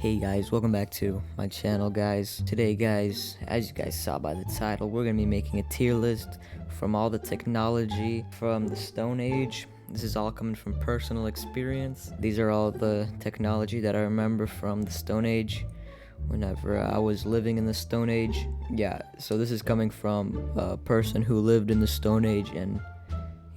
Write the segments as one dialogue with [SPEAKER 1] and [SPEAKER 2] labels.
[SPEAKER 1] Hey guys, welcome back to my channel guys. Today guys, as you guys saw by the title, we're going to be making a tier list from all the technology from the Stone Age. This is all coming from personal experience. These are all the technology that I remember from the Stone Age whenever I was living in the Stone Age. Yeah, so this is coming from a person who lived in the Stone Age, and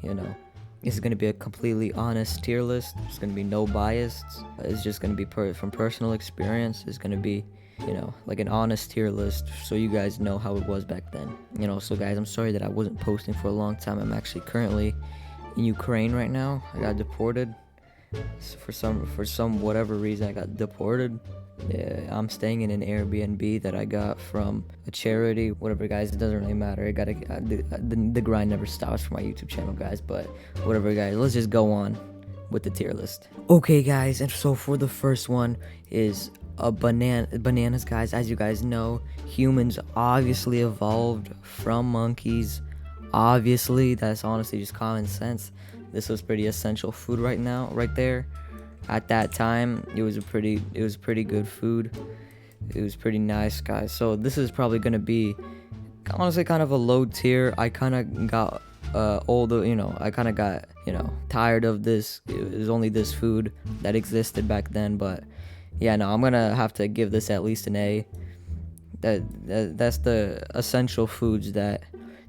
[SPEAKER 1] you know, this is going to be a completely honest tier list. There's going to be no bias. It's just going to be from personal experience. It's going to be, like an honest tier list so you guys know how it was back then. So guys, I'm sorry that I wasn't posting for a long time. I'm actually currently in Ukraine right now. I got deported. For some whatever reason I got deported. I'm staying in an Airbnb that I got from a charity. Whatever guys, it doesn't really matter. The grind never stops for my YouTube channel guys, but whatever guys, let's just go on with the tier list. Okay guys, and so for the first one is bananas guys. As you guys know, humans obviously evolved from monkeys. Obviously, that's honestly just common sense. This was pretty essential food right there. At that time, it was pretty good food. It was pretty nice, guys. So this is probably gonna be honestly kind of a low tier. I kind of got older, I kind of got tired of this. It was only this food that existed back then, but yeah, no, I'm gonna have to give this at least an A. That's the essential foods that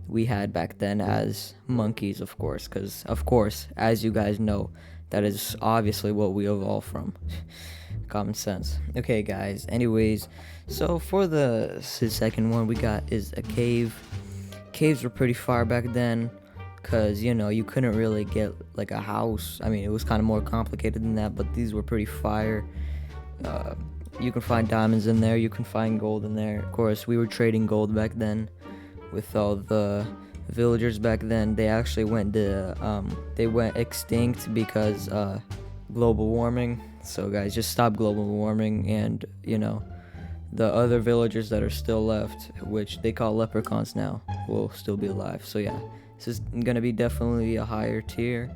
[SPEAKER 1] we had back then as monkeys, of course, because of course, as you guys know, that is obviously what we evolved from. Common sense. Okay guys, anyways, so for the second one we got is a cave. Caves were pretty far back then because you couldn't really get like a house. I mean, it was kind of more complicated than that, but these were pretty fire. You can find diamonds in there, you can find gold in there. Of course, we were trading gold back then with all the villagers back then. They actually went extinct because global warming. So guys, just stop global warming, and the other villagers that are still left, which they call leprechauns now, will still be alive. So yeah, this is gonna be definitely a higher tier.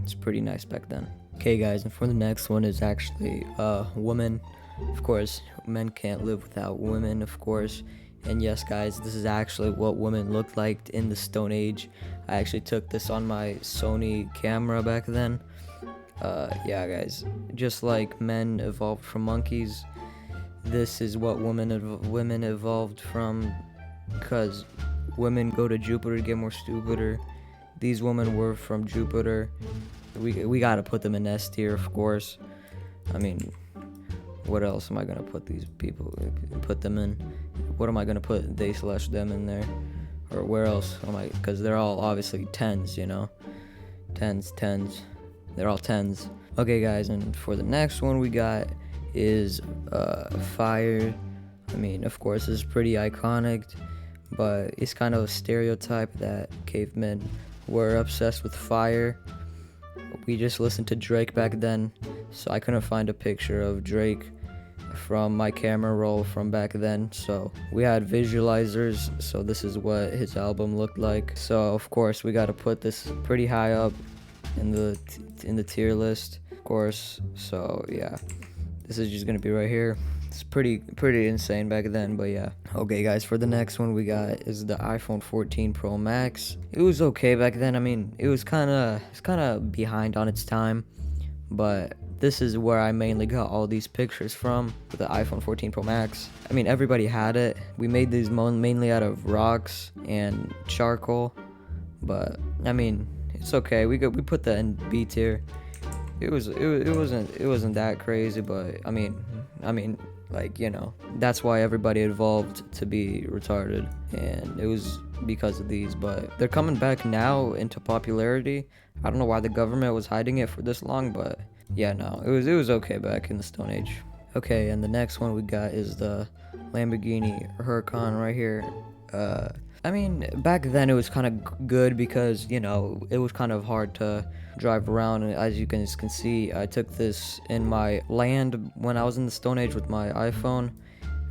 [SPEAKER 1] It's pretty nice back then. Okay guys, and for the next one is actually women. Of course, men can't live without women, of course. And yes guys, this is actually what women looked like in the Stone Age. I actually took this on my Sony camera back then. Yeah guys, just like men evolved from monkeys, this is what women evolved from, because women go to Jupiter to get more stupider. These women were from Jupiter. We gotta put them in S tier, of course. I mean, what else am I gonna put them in? What am I gonna put they/them in there? Or where else am I? Because they're all obviously tens, tens. They're all tens. Okay guys, and for the next one we got is fire. I mean, of course, this is pretty iconic, but it's kind of a stereotype that cavemen were obsessed with fire. We just listened to Drake back then, so I couldn't find a picture of Drake from my camera roll from back then. So we had visualizers, so this is what his album looked like. So of course we got to put this pretty high up in the tier list, of course. So yeah, this is just gonna be right here. It's pretty insane back then, but yeah. Okay guys, for the next one we got is the iPhone 14 Pro Max. It was okay back then. I mean, it's kind of behind on its time, but this is where I mainly got all these pictures from, with the iPhone 14 Pro Max. I mean, everybody had it. We made these mainly out of rocks and charcoal, but I mean, it's okay. We put that in B tier. It wasn't that crazy, but I mean, like, that's why everybody evolved to be retarded, and it was because of these. But they're coming back now into popularity. I don't know why the government was hiding it for this long, but yeah, no, it was okay back in the Stone Age. Okay, and the next one we got is the Lamborghini Huracan right here. I mean, back then it was kind of good because, it was kind of hard to drive around. And as you guys can see, I took this in my land when I was in the Stone Age with my iPhone.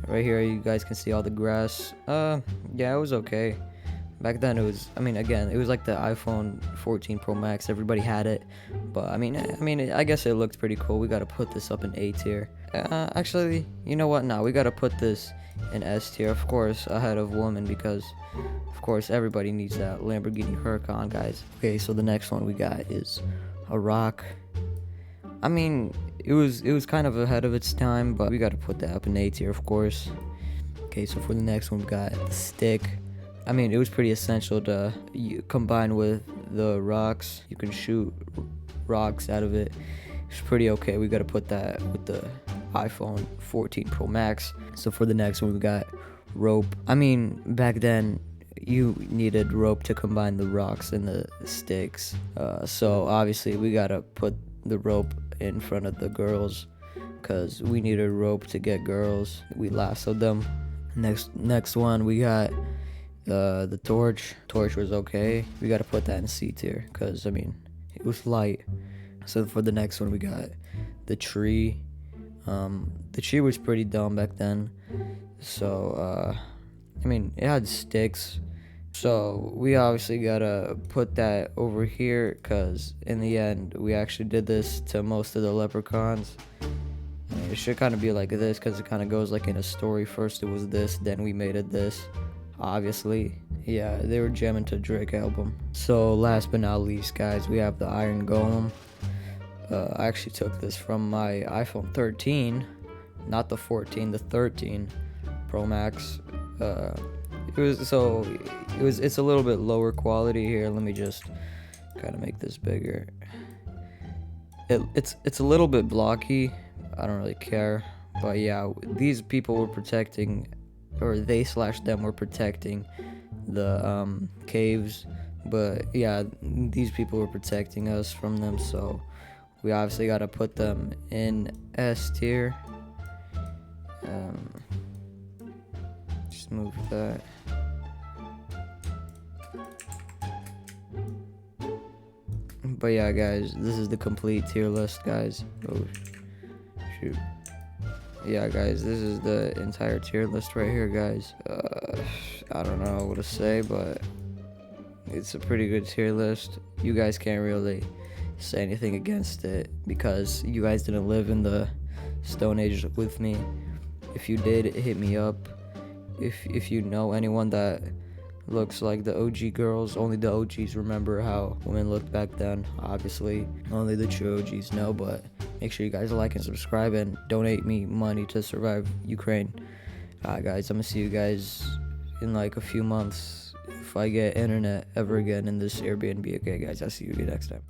[SPEAKER 1] Right here, you guys can see all the grass. Yeah, it was okay. Back then it was, again, it was like the iPhone 14 Pro Max. Everybody had it, but I mean, I guess it looked pretty cool. We gotta put this up in A tier. Actually, you know what? Now we gotta put this in S tier, of course, ahead of woman, because of course everybody needs that Lamborghini Huracan, guys. Okay, so the next one we got is a rock. I mean, it was kind of ahead of its time, but we gotta put that up in A tier, of course. Okay, so for the next one we got the stick. I mean, it was pretty essential to combine with the rocks. You can shoot rocks out of it. It's pretty okay. We gotta put that with the iPhone 14 Pro Max. So for the next one we got rope. I mean, back then you needed rope to combine the rocks and the sticks. So obviously we gotta put the rope in front of the girls, because we needed rope to get girls. We lassoed them. Next one we got the torch. Torch was okay. We gotta put that in C tier, because I mean it was light. So for the next one we got the tree. The tree was pretty dumb back then. So I mean, it had sticks. So we obviously gotta put that over here, because in the end we actually did this to most of the leprechauns. It should kind of be like this, because it kind of goes like in a story. First it was this, then we made it this. Obviously, yeah, they were jamming to Drake album. So last but not least, guys, we have the iron golem. I actually took this from my iPhone 13, not the 14, the 13 Pro Max. It's a little bit lower quality here. Let me just kind of make this bigger. It's a little bit blocky. I don't really care, but yeah, these people were protecting, or them were protecting the caves. But yeah, these people were protecting us from them, so we obviously got to put them in S tier. Just move that. But yeah, guys, this is the complete tier list, guys. Oh shoot. Yeah, guys, this is the entire tier list right here, guys. I don't know what to say, but it's a pretty good tier list. You guys can't really say anything against it, because you guys didn't live in the Stone Age with me. If you did, hit me up. If you know anyone that looks like the OG girls, only the OGs remember how women looked back then. Obviously, only the true OGs know, but make sure you guys like and subscribe and donate me money to survive Ukraine. Guys, I'm gonna see you guys in like a few months if I get internet ever again in this Airbnb. Okay, guys, I'll see you next time.